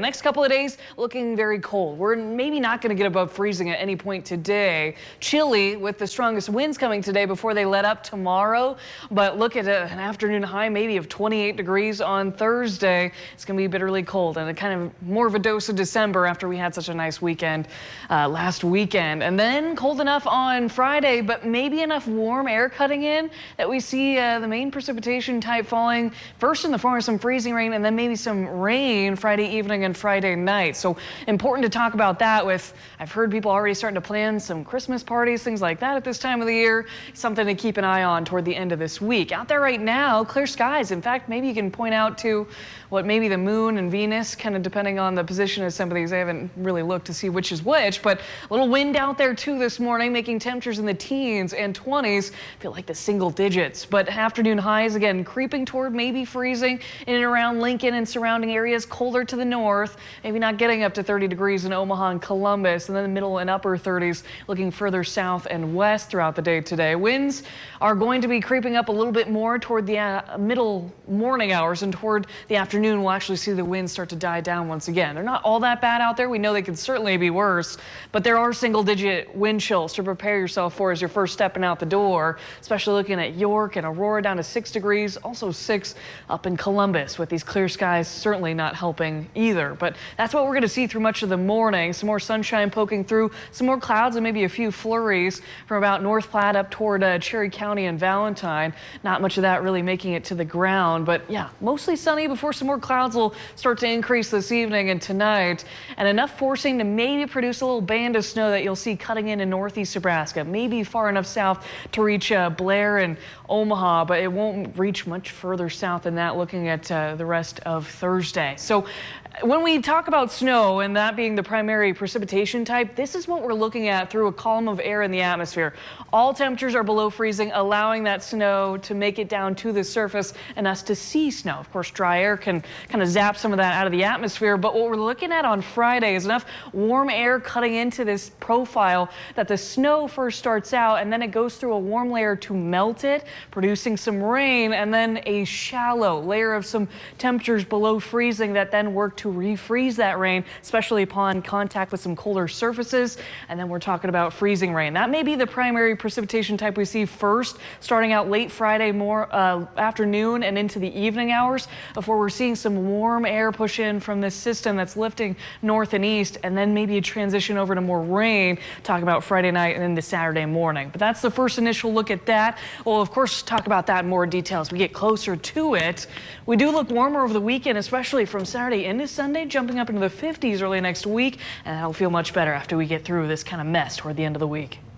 The next couple of days looking very cold. We're maybe not going to get above freezing at any point today. Chilly with the strongest winds coming today before they let up tomorrow. But look at an afternoon high maybe of 28 degrees on Thursday. It's going to be bitterly cold and a kind of more of a dose of December after we had such a nice weekend last weekend. And then cold enough on Friday, but maybe enough warm air cutting in that we see the main precipitation type falling first in the form of some freezing rain and then maybe some rain Friday evening and Friday night. So important to talk about that with, I've heard people already starting to plan some Christmas parties, things like that at this time of the year. Something to keep an eye on toward the end of this week. Out there right now, clear skies. In fact, maybe you can point out to what maybe the moon and Venus, kind of depending on the position of some of these. I haven't really looked to see which is which, but a little wind out there too this morning, making temperatures in the teens and 20s feel like the single digits. But afternoon highs again creeping toward maybe freezing in and around Lincoln and surrounding areas, colder to the north, maybe not getting up to 30 degrees in Omaha and Columbus, and then the middle and upper 30s looking further south and west throughout the day today. Winds are going to be creeping up a little bit more toward the middle morning hours, and toward the afternoon we'll actually see the winds start to die down once again. They're not all that bad out there. We know they could certainly be worse, but there are single digit wind chills to prepare yourself for as you're first stepping out the door, especially looking at York and Aurora down to 6 degrees, also 6 up in Columbus, with these clear skies certainly not helping either. But that's what we're going to see through much of the morning. Some more sunshine poking through, some more clouds and maybe a few flurries from about North Platte up toward Cherry County and Valentine. Not much of that really making it to the ground, but yeah, mostly sunny before some more clouds will start to increase this evening and tonight, and enough forcing to maybe produce a little band of snow that you'll see cutting in northeast Nebraska, maybe far enough south to reach Blair and Omaha, but it won't reach much further south than that looking at the rest of Thursday. So when we talk about snow and that being the primary precipitation type, this is what we're looking at through a column of air in the atmosphere. All temperatures are below freezing, allowing that snow to make it down to the surface and us to see snow. Of course, dry air can kind of zap some of that out of the atmosphere, but what we're looking at on Friday is enough warm air cutting into this profile that the snow first starts out and then it goes through a warm layer to melt it, producing some rain, and then a shallow layer of some temperatures below freezing that then work to refreeze that rain, especially upon contact with some colder surfaces. And then we're talking about freezing rain. That may be the primary precipitation type we see first, starting out late Friday afternoon and into the evening hours, before we're seeing some warm air push in from this system that's lifting north and east, and then maybe a transition over to more rain, talk about Friday night and into Saturday morning. But that's the first initial look at that. We'll of course talk about that in more detail as we get closer to it. We do look warmer over the weekend, especially from Saturday into Sunday, jumping up into the 50s early next week, and that'll feel much better after we get through this kind of mess toward the end of the week.